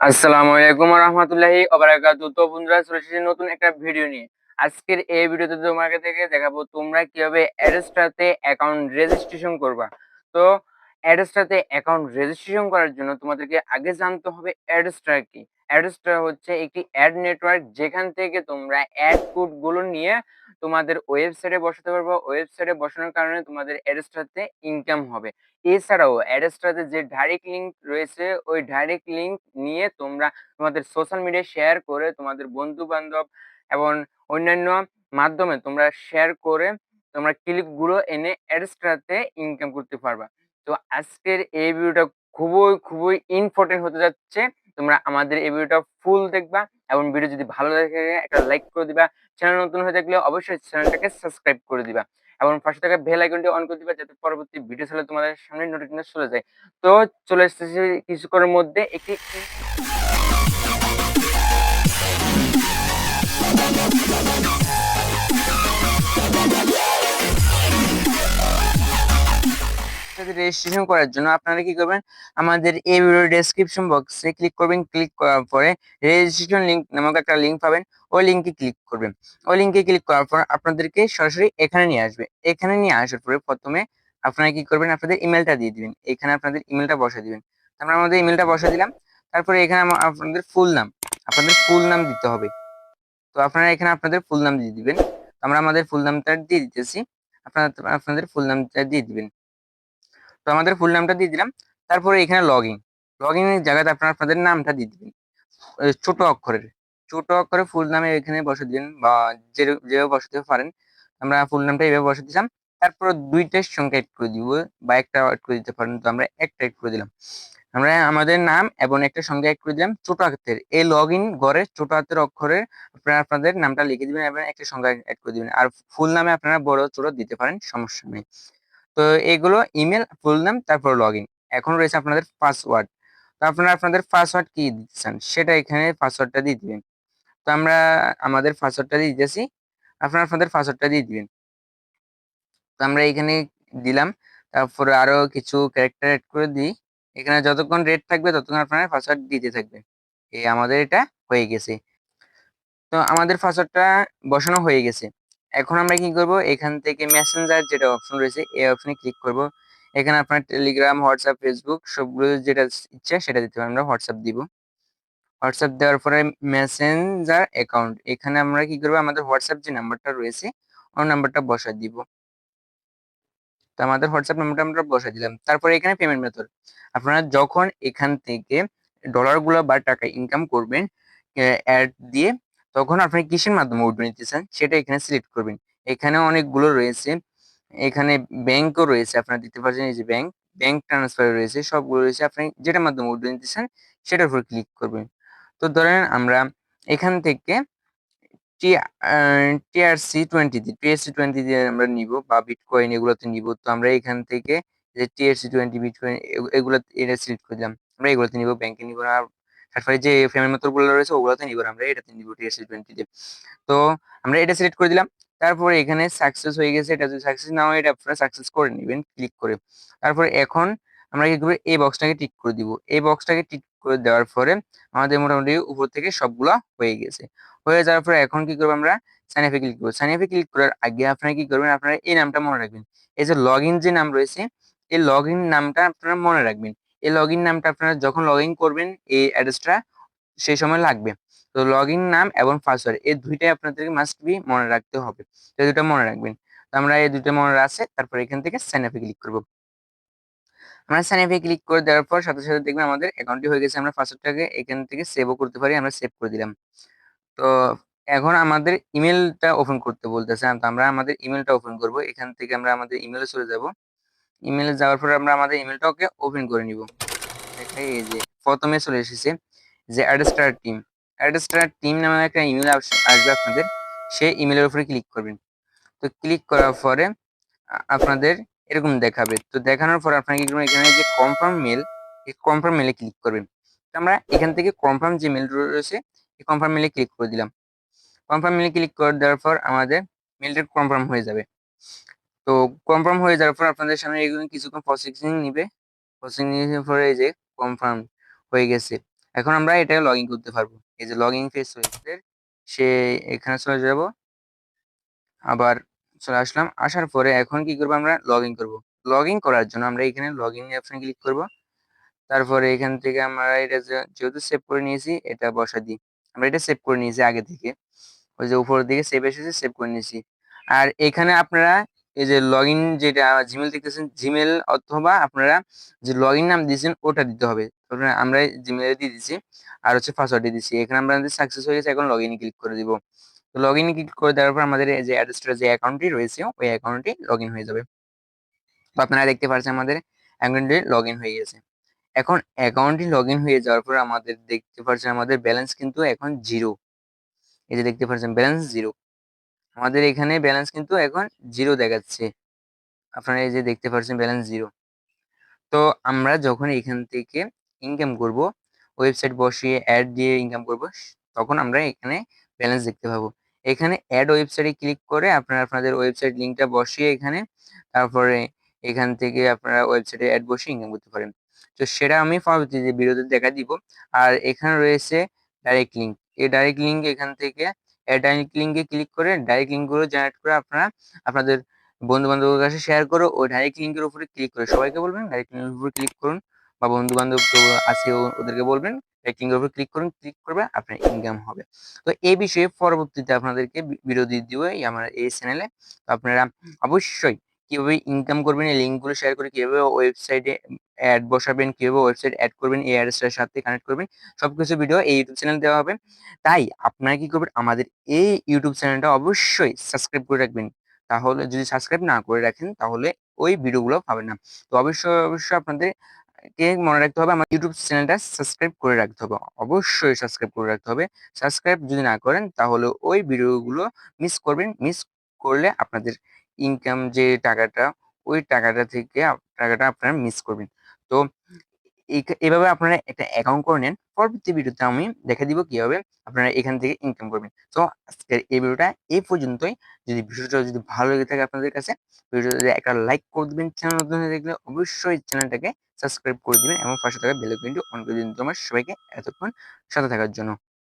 আসসালামু আলাইকুম রহমতুল্লাহি ওবারাকাতু। তো বন্ধুরা, চলে এসেছি নতুন একটা ভিডিও নিয়ে। আজকের এই ভিডিওতে তোমাকে থেকে দেখাবো তোমরা কিভাবে অ্যাডস্টাতে অ্যাকাউন্ট রেজিস্ট্রেশন করবা। তো অ্যাডস্টাতে অ্যাকাউন্ট রেজিস্ট্রেশন করার জন্য তোমাদেরকে আগে জানতে হবে অ্যাডস্টা কি। অ্যাডস্টা হচ্ছে একটি অ্যাড নেটওয়ার্ক, যেখান থেকে তোমরা অ্যাড কোড গুলো নিয়ে তোমাদের ওয়েবসাইটে বসাতে পারবে। ওয়েবসাইটে বসানোর কারণে তোমাদের অ্যাডস্টাতে ইনকাম হবে। এছাড়াও অ্যাডস্টাতে যে ডাইরেক্ট লিঙ্ক রয়েছে, ওই ডাইরেক্ট লিঙ্ক নিয়ে তোমরা তোমাদের সোশ্যাল মিডিয়ায় শেয়ার করে তোমাদের বন্ধু বান্ধব এবং অন্যান্য মাধ্যমে তোমরা শেয়ার করে তোমরা ক্লিক গুলো এনে অ্যাডস্টাতে ইনকাম করতে পারবা। তো আজকের এই ভিডিওটা খুবই খুবই ইম্পর্টেন্ট হতে যাচ্ছে। তোমরা আমাদের এই ভিডিওটা ফুল দেখবা এবং ভিডিও যদি ভালো লাগে একটা লাইক করে দিবা। চ্যানেল নতুন হয়ে থাকলে অবশ্যই চ্যানেলটাকে সাবস্ক্রাইব করে দিবা এবং পাশে থাকা বেল আইকনটি অন করে দিবা, যাতে পরবর্তী ভিডিও ছাড়লে তোমাদের সামনে নোটিফিকেশন চলে যায়। তো চলে এসেছি কিছুক্ষণের মধ্যে একটি রেজিস্ট্রেশন করার জন্য আপনারা কি করবেন, আমাদের এই ভিডিও ডেসক্রিপশন বক্সে ক্লিক করবেন। ক্লিক করার পরে রেজিস্ট্রেশন লিংক নামক একটা লিংক পাবেন, ওই লিংকে ক্লিক করবেন। ওই লিংকে ক্লিক করার পর আপনাদেরকে সরাসরি এখানে নিয়ে আসবে। এখানে নিয়ে আসার পরে প্রথমে আপনারা কি করবেন, আপনাদের ইমেলটা দিয়ে দিবেন। এখানে আপনাদের ইমেলটা বসা দিবেন। আমরা আমাদের ইমেলটা বসা দিলাম। তারপরে এখানে আপনাদের ফুল নাম দিতে হবে। তো আপনারা এখানে আপনাদের ফুল নাম দিয়ে দিবেন। আমরা আমাদের ফুল নামটা দিয়ে দিতেছি। আপনারা আপনাদের ফুল নামটা দিয়ে দিবেন। তো আমাদের ফুল নামটা দিয়ে দিলাম। তারপরে এখানে লগ ইন এর জায়গাতে আপনারা আপনাদের নামটা দিয়ে দিবেন ছোট অক্ষরে ফুল নামে এখানে বসে দিবেন, বা যেভাবে বসাতে পারেন। আমরা ফুল নামটা এইভাবে বসে দিলাম। তারপর দুইটা সংখ্যা এড করে দিব, বা একটা এড করে দিতে পারেন। তো আমরা একটা এড করে দিলাম। আমরা আমাদের নাম এবং একটা সংখ্যা এড করে দিলাম ছোট হাতের। এই লগ ইন ঘরে ছোট হাতের অক্ষরে আপনারা আপনাদের নামটা লিখে দিবেন এবং একটা সংখ্যা এড করে দিবেন। আর ফুল নামে আপনারা বড় ছোট দিতে পারেন, সমস্যা নেই। তো এগুলো ইমেল, ফুল নাম, তারপর লগইন। এখন রয়েছে আপনাদের পাসওয়ার্ড। তো আপনারা আপনাদের পাসওয়ার্ড কি দিতে চান সেটা এখানে পাসওয়ার্ডটা দিয়ে দিবেন। তো আমরা আমাদের পাসওয়ার্ডটা দিয়ে দিতেছি। আপনারা আপনাদের পাসওয়ার্ডটা দিয়ে দিবেন। তো আমরা এখানে দিলাম। তারপরে আরো কিছু ক্যারেক্টার এড করে দিই। এখানে যতক্ষণ রেড থাকবে ততক্ষণ আপনারা পাসওয়ার্ড দিতে থাকবেন। এই আমাদের এটা হয়ে গেছে। তো আমাদের পাসওয়ার্ডটা বসানো হয়ে গেছে। এখন আমরা কি করব, এখান থেকে মেসেঞ্জার যেটা অপশন রয়েছে এই অপশনে ক্লিক করব। এখানে আপনার টেলিগ্রাম, হোয়াটসঅ্যাপ, ফেসবুক সবগুলো যেটা ইচ্ছা সেটা দিতে পারেন। আমরা হোয়াটসঅ্যাপ দিব। হোয়াটসঅ্যাপ দেওয়ার পরে মেসেঞ্জার অ্যাকাউন্ট, এখানে আমরা কি করব, আমাদের হোয়াটসঅ্যাপ যে নাম্বারটা রয়েছে ওই নাম্বারটা বসায় দিব। তো আমাদের হোয়াটসঅ্যাপ নাম্বারটা আমরা বসায় দিলাম। তারপরে এখানে পেমেন্ট মেথড, আপনারা যখন এখান থেকে ডলার গুলো বা টাকা ইনকাম করবেন অ্যাড দিয়ে, তখন আপনি কিসের মাধ্যমে উইথড্র নিতে চান সেটা এখানে সিলেক্ট করবেন। এখানে অনেকগুলো রয়েছে। এখানে ব্যাংকও রয়েছে, আপনারা দিতে পারছেন। এই যে ব্যাংক ট্রান্সফার রয়েছে, সবগুলো রয়েছে। আপনি যেটার মাধ্যমে উইথড্র নিতে চান সেটার উপর ক্লিক করবেন। তো ধরেন আমরা এখান থেকে টিআরসি 20 দিয়ে আমরা নিব, বা বিটকয়েন এগুলোতে নিব। তো আমরা এখান থেকে যে টিআরসি 20 বিটকয়েন এগুলো এটা সিলেক্ট করে দিলাম। আমরা এগুলোতে নিব, ব্যাংকে নিব না। তারপরে যে পেমেন্ট মেথড গুলো রয়েছে ওগুলোতে নিব না, আমরা এটাতে নিব টিআরসি 20 দিয়ে। তো আমরা এটা সিলেক্ট করে দিলাম। তারপরে এখানে সাকসেস হয়ে গেছে। এটা যদি সাকসেস না হয় এটা আপনারা সাকসেস করে নেবেন ক্লিক করে। তারপরে এখন আমরা কি করব, এই বক্সটাকে টিক করে দিব। এই বক্সটাকে টিক করে দেওয়ার পরে আমাদের মোটামুটি উপর থেকে সবগুলা হয়ে গেছে। হয়ে যাওয়ার পরে এখন কি করবো, আমরা সাইন আপে ক্লিক করবো। সাইন আপে ক্লিক করার আগে আপনারা কি করবেন, আপনারা এই নামটা মনে রাখবেন। এই যে লগ ইন যে নাম রয়েছে, এই লগ ইন নামটা আপনারা মনে রাখবেন। এই লগ ইন নামটা আপনারা যখন লগ ইন করবেন এই অ্যাড্রেসটা সেই সময় লাগবে। তো লগ ইন নাম এবং পাসওয়ার্ড এই দুইটাই আপনাদেরকে মাস্ট বি মনে রাখতে হবে। তো এই দুটো মনে রাখবেন। তো আমরা এই দুটো মনে আছে। তারপর এখান থেকে সাইন আপে ক্লিক করবো। আমরা সাইন আপে ক্লিক করে দেওয়ার পর সাথে সাথে দেখবেন আমাদের অ্যাকাউন্টটি হয়ে গেছে। আমরা পাসওয়ার্ডটাকে এখান থেকে সেভও করতে পারি, আমরা সেভ করে দিলাম। তো এখন আমাদের ইমেলটা ওপেন করতে বলতেছে। তো আমরা আমাদের ইমেলটা ওপেন করব। এখান থেকে আমরা আমাদের ইমেলে চলে যাব। ইমেলে যাওয়ার পর আমরা আমাদের ইমেলটাকে ওপেন করে নিব। দেখাই, এই যে প্রথমে চলে এসেছে যে অ্যাডস্টার টিম নামে একটা ইমেল আসবে আপনাদের। সেই ইমেলের উপরে ক্লিক করবেন। তো ক্লিক করার পরে আপনাদের এরকম দেখাবে। তো দেখানোর পর আপনারা কি করবেন, এখানে যে কনফার্ম মেল, এই কনফার্ম মেলে ক্লিক করবেন। তো আমরা এখান থেকে কনফার্ম যে মেল রয়েছে এই কনফার্ম মেলে ক্লিক করে দিলাম। কনফার্ম মেলে ক্লিক করে দেওয়ার পর আমাদের মেলটা কনফার্ম হয়ে যাবে। তো কনফার্ম হয়ে যাওয়ার পর আপনাদের সামনে এগুলো কিছুক্ষণ প্রসেসিং নিবে। প্রসেসিং নিয়ে পরে এই যে কনফার্ম হয়ে গেছে। এখন আমরা এটা লগ ইন করতে পারবো। এই যে লগ ইন পেজ হয়েছে, সে এখানে চলে যাব, আবার চলে আসলাম। আসার পরে এখন কি করবো, আমরা লগ ইন করবো। লগ ইন করার জন্য আমরা এখানে লগ ইন অপশন ক্লিক করব। তারপরে এখান থেকে আমরা এটা যেহেতু সেভ করে নিয়েছি এটা বসা দিই। আমরা এটা সেভ করে নিয়েছি আগে থেকে, ওই যে উপরের দিকে সেভ এসেছে, সেভ করে নিয়েছি। আর এখানে আপনারা এই যে লগ ইন যেটা জিমেল দেখতেছেন, জিমেল অথবা আপনারা যে লগ ইন নাম দিয়েছেন ওটা দিতে হবে। আমরা জিমেলে দিয়ে দিচ্ছি, আর হচ্ছে পাসওয়ার্ড দিয়ে দিচ্ছি। এখানে আমরা সাকসেস হয়ে গেছে, এখন লগ ইন ক্লিক করে দিব। তো লগ ইন ক্লিক করে দেওয়ার পর আমাদের এই যে অ্যাড্রেসটা যে অ্যাকাউন্টটি রয়েছে ওই অ্যাকাউন্টটি লগ ইন হয়ে যাবে। তো আপনারা দেখতে পাচ্ছেন আমাদের অ্যাকাউন্টটি লগ ইন হয়ে গেছে। এখন অ্যাকাউন্টটি লগ ইন হয়ে যাওয়ার পর আমাদের দেখতে পাচ্ছেন আমাদের ব্যালেন্স কিন্তু এখন জিরো। এই যে দেখতে পাচ্ছেন ব্যালেন্স জিরো, আমাদের এখানে ব্যালেন্স কিন্তু এখন জিরো দেখাচ্ছে। আপনারা এই যে দেখতে পাচ্ছেন ব্যালেন্স জিরো। তো আমরা যখন এখান থেকে ইনকাম করব, ওয়েবসাইট বসিয়ে অ্যাড দিয়ে ইনকাম করব, তখন আমরা এখানে ব্যালেন্স দেখতে পাবো। এখানে অ্যাড ওয়েবসাইটে ক্লিক করে আপনারা আপনাদের ওয়েবসাইট লিঙ্কটা বসিয়ে এখানে, তারপরে এখান থেকে আপনারা ওয়েবসাইটে অ্যাড বসিয়ে ইনকাম করতে পারেন। তো সেটা আমি পরবর্তী যে ভিডিওতে দেখা দিব। আর এখানে রয়েছে ডাইরেক্ট লিঙ্ক। এই ডাইরেক্ট লিঙ্ক এখান থেকে ডাইরেক্ট লিঙ্কে ক্লিক করে ডাইরেক্ট লিঙ্কগুলো জেনারেট করে আপনারা আপনাদের বন্ধু বান্ধবের কাছে শেয়ার করো। ওই ডাইরেক্ট লিঙ্কের উপরে ক্লিক করে সবাইকে বলবেন ডাইরেক্ট লিঙ্কের উপরে ক্লিক করুন, বা বন্ধু বান্ধব কেউ আছে ওদেরকে বলবেন ডাইরেক্ট লিঙ্কের উপরে ক্লিক করুন, ক্লিক করবে আপনার ইনকাম হবে। তো এই বিষয়ে পরবর্তীতে আপনাদেরকে ভিডিও দিয়ে দিব আমার এই চ্যানেলে। তো আপনারা অবশ্যই কিভাবে ইনকাম করবেন, এই লিঙ্কগুলো শেয়ার করে কিভাবে ওয়েবসাইটে অ্যাড বসাবেন, কিভাবে ওয়েবসাইট অ্যাড করবেন, এই অ্যাড্রেসটার সাথে কানেক্ট করবেন, সবকিছু ভিডিও এই ইউটিউব চ্যানেল দেওয়া হবে। তাই আপনারা কি করবেন, আমাদের এই ইউটিউব চ্যানেলটা অবশ্যই সাবস্ক্রাইব করে রাখবেন। তাহলে যদি সাবস্ক্রাইব না করে রাখেন তাহলে ওই ভিডিওগুলো পাবেন না। তো অবশ্যই অবশ্যই আপনাদের কে মনে রাখতে হবে, আমার ইউটিউব চ্যানেলটা সাবস্ক্রাইব করে রাখতে হবে। অবশ্যই সাবস্ক্রাইব করে রাখতে হবে। সাবস্ক্রাইব যদি না করেন তাহলে ওই ভিডিওগুলো মিস করবেন। মিস করলে আপনাদের ইনকাম যে টাকাটা, ওই টাকাটা থেকে টাকাটা আপনারা মিস করবেন। তো এভাবে আপনারা একটা অ্যাকাউন্ট করে নেন। পরবর্তী ভিডিওতে আমি দেখা দিব কিভাবে আপনারা এখান থেকে ইনকাম করবেন। তো আজকের এই ভিডিওটা এই পর্যন্তই। যদি ভিডিওটা যদি ভালো লেগে থাকে আপনাদের কাছে, ভিডিওতে একটা লাইক করে দিবেন। চ্যানেল নতুন হয়ে থাকলে অবশ্যই চ্যানেলটাকে সাবস্ক্রাইব করে দিবেন এবং পাশে থাকা বেল আইকনটি অন করে দিন তোমার সবাইকে এতক্ষণ সাথে থাকার জন্য।